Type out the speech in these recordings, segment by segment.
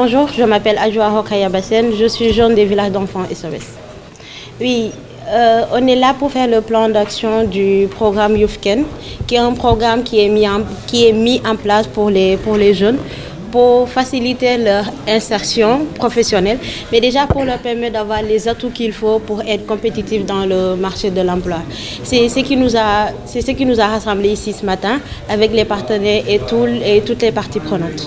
Bonjour, je m'appelle Adjoa Hokaya Bassen, je suis jeune des villages d'enfants SOS. Oui, on est là pour faire le plan d'action du programme YouthCan, qui est un programme qui est mis en place pour les jeunes, pour faciliter leur insertion professionnelle, mais déjà pour leur permettre d'avoir les atouts qu'il faut pour être compétitifs dans le marché de l'emploi. C'est ce qui nous a rassemblés ici ce matin avec les partenaires et toutes les parties prenantes.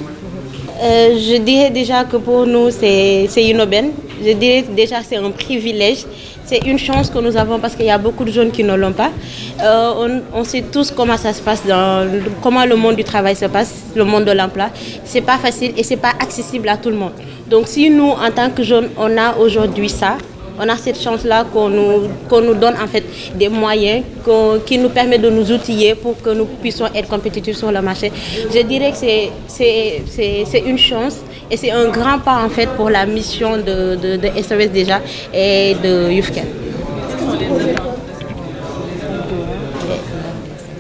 Je dirais déjà que pour nous, c'est une aubaine. Je dirais déjà que c'est un privilège. C'est une chance que nous avons parce qu'il y a beaucoup de jeunes qui ne l'ont pas. On sait tous comment ça se passe, comment le monde du travail se passe, le monde de l'emploi. C'est pas facile et c'est pas accessible à tout le monde. Donc si nous, en tant que jeunes, on a aujourd'hui ça, on a cette chance-là qu'on nous donne en fait des moyens qui nous permettent de nous outiller pour que nous puissions être compétitifs sur le marché. Je dirais que c'est une chance et c'est un grand pas en fait pour la mission de SOS déjà et de YouthCan.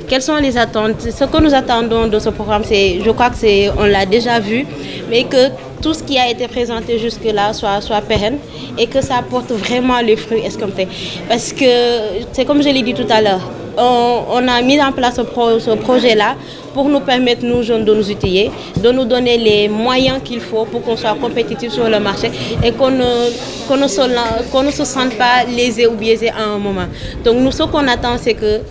Quelles sont les attentes? Ce que nous attendons de ce programme, je crois que on l'a déjà vu, mais que tout ce qui a été présenté jusque-là soit pérenne et que ça apporte vraiment les fruits escomptés. Parce que, c'est comme je l'ai dit tout à l'heure, on a mis en place ce projet-là pour nous permettre, nous jeunes, de nous outiller, de nous donner les moyens qu'il faut pour qu'on soit compétitifs sur le marché et qu'on ne se sente pas lésés ou biaisés à un moment. Donc nous, ce qu'on attend, c'est que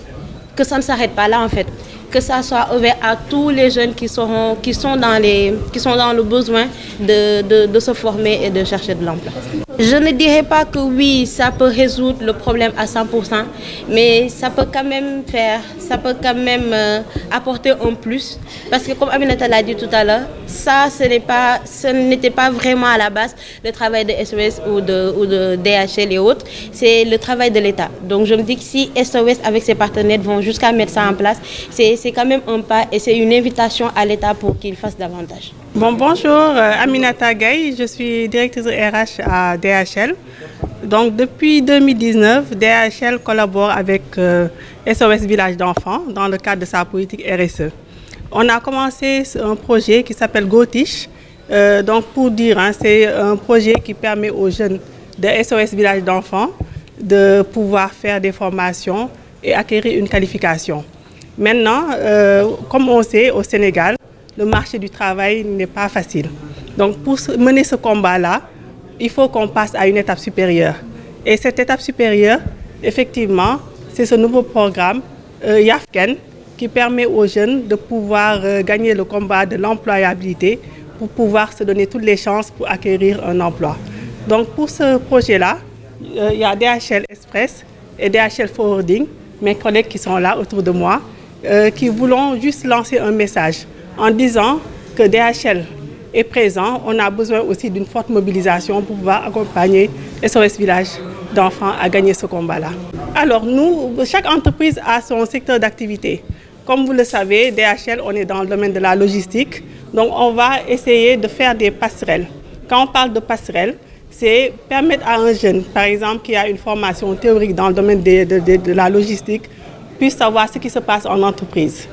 ça ne s'arrête pas là en fait, que ça soit ouvert à tous les jeunes qui sont dans le besoin de se former et de chercher de l'emploi. Je ne dirais pas que oui, ça peut résoudre le problème à 100%, mais ça peut quand même apporter un plus. Parce que comme Aminata l'a dit tout à l'heure, ce n'était pas vraiment à la base le travail de SOS ou de DHL et autres, c'est le travail de l'État. Donc je me dis que si SOS avec ses partenaires vont jusqu'à mettre ça en place, c'est quand même un pas et c'est une invitation à l'État pour qu'il fasse davantage. Bonjour, Aminata Gaye, je suis directrice RH à DHL. Donc depuis 2019, DHL collabore avec SOS Village d'enfants dans le cadre de sa politique RSE. On a commencé un projet qui s'appelle GoTish. Donc pour dire, c'est un projet qui permet aux jeunes de SOS Village d'enfants de pouvoir faire des formations et acquérir une qualification. Maintenant, comme on sait, au Sénégal, le marché du travail n'est pas facile. Donc pour mener ce combat-là, il faut qu'on passe à une étape supérieure. Et cette étape supérieure, effectivement, c'est ce nouveau programme YouthCan qui permet aux jeunes de pouvoir gagner le combat de l'employabilité pour pouvoir se donner toutes les chances pour acquérir un emploi. Donc pour ce projet-là, il y a DHL Express et DHL Forwarding, mes collègues qui sont là autour de moi, qui voulons juste lancer un message en disant que DHL est présent. On a besoin aussi d'une forte mobilisation pour pouvoir accompagner SOS Village d'enfants à gagner ce combat-là. Alors nous, chaque entreprise a son secteur d'activité. Comme vous le savez, DHL, on est dans le domaine de la logistique. Donc on va essayer de faire des passerelles. Quand on parle de passerelles, c'est permettre à un jeune, par exemple, qui a une formation théorique dans le domaine de la logistique, puisse savoir ce qui se passe en entreprise.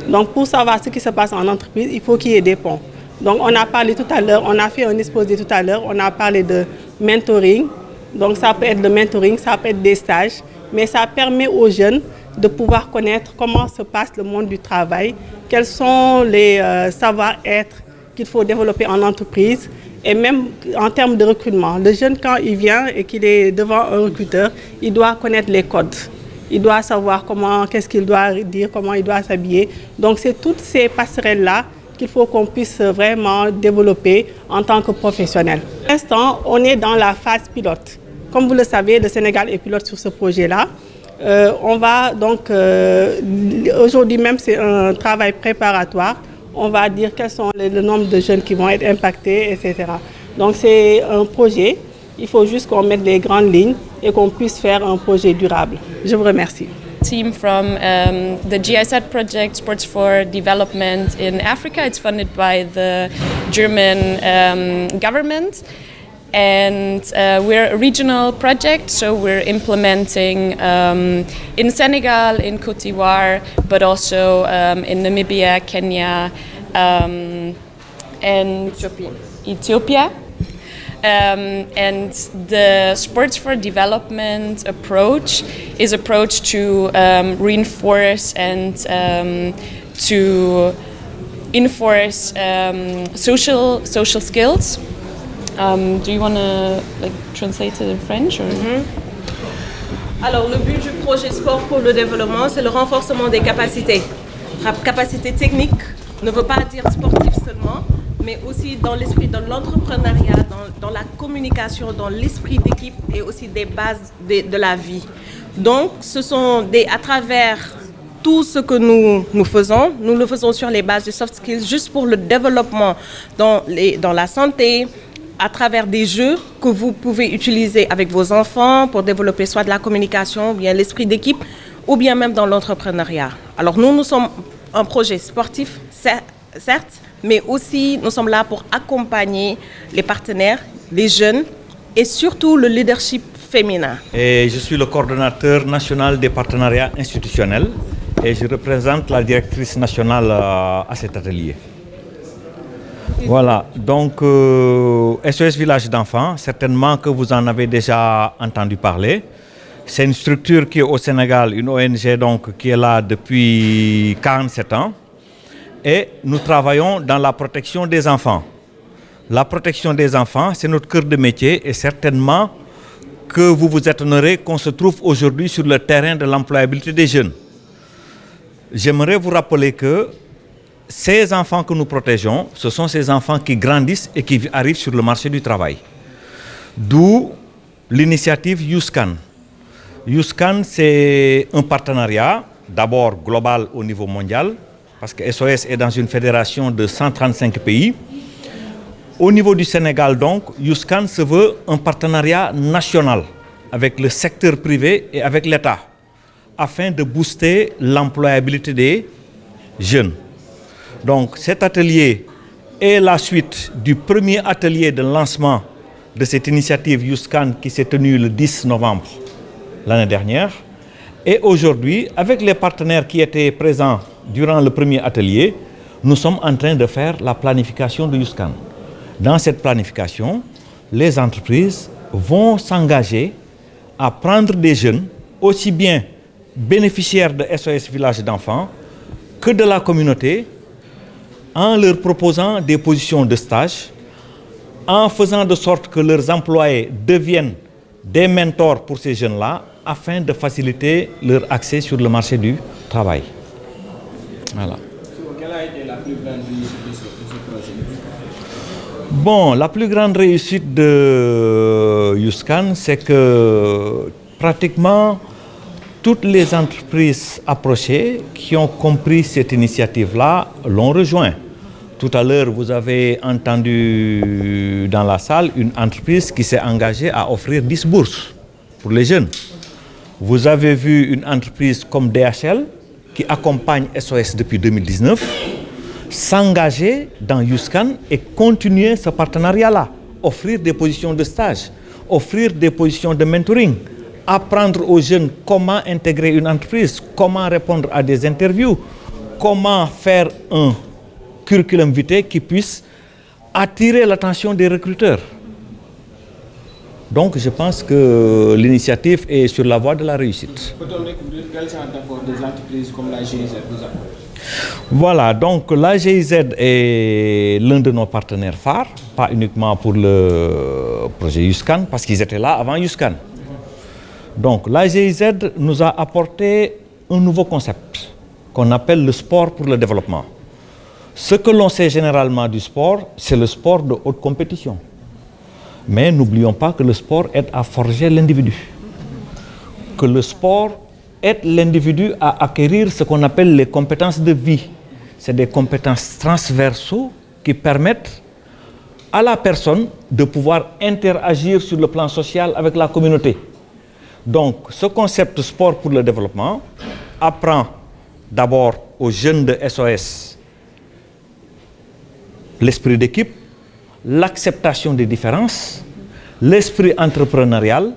Donc pour savoir ce qui se passe en entreprise, il faut qu'il y ait des ponts. Donc on a parlé tout à l'heure, on a fait un exposé tout à l'heure, on a parlé de mentoring. Donc ça peut être le mentoring, ça peut être des stages, mais ça permet aux jeunes de pouvoir connaître comment se passe le monde du travail, quels sont les savoir-être qu'il faut développer en entreprise et même en termes de recrutement. Le jeune, quand il vient et qu'il est devant un recruteur, il doit connaître les codes. Il doit savoir qu'est-ce qu'il doit dire, comment il doit s'habiller. Donc c'est toutes ces passerelles-là qu'il faut qu'on puisse vraiment développer en tant que professionnel. Pour l'instant, on est dans la phase pilote. Comme vous le savez, le Sénégal est pilote sur ce projet-là. On va donc, aujourd'hui même, c'est un travail préparatoire. On va dire quels sont le nombre de jeunes qui vont être impactés, etc. Donc c'est un projet. Il faut juste qu'on mette les grandes lignes et qu'on puisse faire un projet durable. Je vous remercie. Team from the GIZ project, Sports for Development in Africa. It's funded by the German government. And we're a regional project, so we're implementing in Senegal, in Côte d'Ivoire, but also in Namibia, Kenya, and Ethiopia. And the Sports for Development approach is approach to reinforce and to enforce social skills. Do you want to translate it in French? Or? Alors, le but du projet Sport pour le développement, c'est le renforcement des capacités. Capacité technique ne veut pas dire sportif seulement, mais aussi dans l'esprit, dans l'entrepreneuriat, dans la communication, dans l'esprit d'équipe et aussi des bases de la vie. Donc, ce sont à travers tout ce que nous faisons, nous le faisons sur les bases de soft skills, juste pour le développement dans la santé, à travers des jeux que vous pouvez utiliser avec vos enfants pour développer soit de la communication, ou bien l'esprit d'équipe, ou bien même dans l'entrepreneuriat. Alors nous sommes un projet sportif, certes, mais aussi nous sommes là pour accompagner les partenaires, les jeunes et surtout le leadership féminin. Et je suis le coordonnateur national des partenariats institutionnels et je représente la directrice nationale à cet atelier. Voilà, donc SOS Village d'enfants, certainement que vous en avez déjà entendu parler. C'est une structure qui est au Sénégal, une ONG donc, qui est là depuis 47 ans. Et nous travaillons dans la protection des enfants. La protection des enfants, c'est notre cœur de métier et certainement que vous vous étonnerez qu'on se trouve aujourd'hui sur le terrain de l'employabilité des jeunes. J'aimerais vous rappeler que ces enfants que nous protégeons, ce sont ces enfants qui grandissent et qui arrivent sur le marché du travail. D'où l'initiative YouScan. YouScan, c'est un partenariat, d'abord global au niveau mondial, parce que SOS est dans une fédération de 135 pays. Au niveau du Sénégal, donc, YouScan se veut un partenariat national avec le secteur privé et avec l'État, afin de booster l'employabilité des jeunes. Donc cet atelier est la suite du premier atelier de lancement de cette initiative YouScan qui s'est tenue le 10 novembre l'année dernière. Et aujourd'hui, avec les partenaires qui étaient présents durant le premier atelier, nous sommes en train de faire la planification de YouScan. Dans cette planification, les entreprises vont s'engager à prendre des jeunes, aussi bien bénéficiaires de SOS Village d'enfants que de la communauté, en leur proposant des positions de stage, en faisant de sorte que leurs employés deviennent des mentors pour ces jeunes-là, afin de faciliter leur accès sur le marché du travail. Voilà. Quelle a été la plus grande réussite de ce projet? Bon, la plus grande réussite de YouScan, c'est que pratiquement toutes les entreprises approchées qui ont compris cette initiative-là l'ont rejoint. Tout à l'heure, vous avez entendu dans la salle une entreprise qui s'est engagée à offrir 10 bourses pour les jeunes. Vous avez vu une entreprise comme DHL qui accompagne SOS depuis 2019 s'engager dans YouScan et continuer ce partenariat-là, offrir des positions de stage, offrir des positions de mentoring, apprendre aux jeunes comment intégrer une entreprise, comment répondre à des interviews, comment faire un curriculum vitae qui puisse attirer l'attention des recruteurs. Donc je pense que l'initiative est sur la voie de la réussite. Peut-on découvrir quel genre d'effort des entreprises comme la GIZ vous apportent? Voilà, donc la GIZ est l'un de nos partenaires phares, pas uniquement pour le projet YouScan, parce qu'ils étaient là avant YouScan. Donc la GIZ nous a apporté un nouveau concept qu'on appelle le sport pour le développement. Ce que l'on sait généralement du sport, c'est le sport de haute compétition. Mais n'oublions pas que le sport aide à forger l'individu. Que le sport aide l'individu à acquérir ce qu'on appelle les compétences de vie. C'est des compétences transversaux qui permettent à la personne de pouvoir interagir sur le plan social avec la communauté. Donc, ce concept sport pour le développement apprend d'abord aux jeunes de SOS l'esprit d'équipe, l'acceptation des différences, l'esprit entrepreneurial.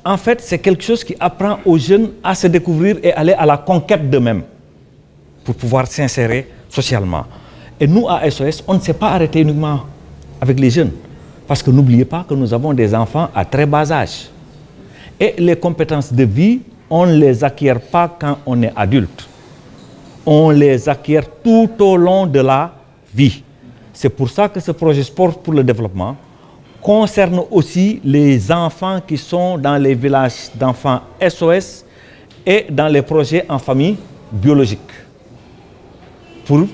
En fait, c'est quelque chose qui apprend aux jeunes à se découvrir et aller à la conquête d'eux-mêmes pour pouvoir s'insérer socialement. Et nous, à SOS, on ne s'est pas arrêté uniquement avec les jeunes. Parce que n'oubliez pas que nous avons des enfants à très bas âge. Et les compétences de vie, on ne les acquiert pas quand on est adulte. On les acquiert tout au long de la vie. C'est pour ça que ce projet Sport pour le développement concerne aussi les enfants qui sont dans les villages d'enfants SOS et dans les projets en famille biologique, pour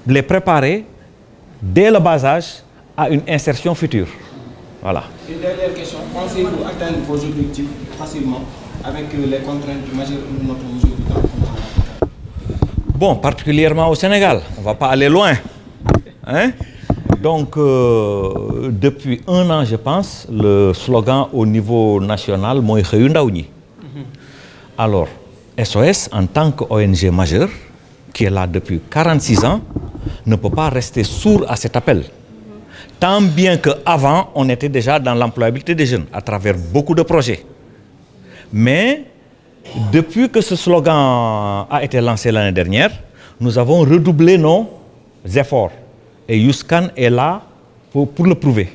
les préparer dès le bas âge à une insertion future. Voilà. Une dernière question. Pensez-vous atteindre vos objectifs facilement avec les contraintes majeures que nous notons aujourd'hui dans le continent africain? Bon, particulièrement au Sénégal. On ne va pas aller loin. Hein? Donc, depuis 1 an, je pense, le slogan au niveau national, Moy Xëyu Ndaw ñi. Alors, SOS, en tant qu'ONG majeure, qui est là depuis 46 ans, ne peut pas rester sourd à cet appel. Tant bien qu'avant, on était déjà dans l'employabilité des jeunes, à travers beaucoup de projets. Mais, depuis que ce slogan a été lancé l'année dernière, nous avons redoublé nos efforts. Et Youskan est là pour le prouver.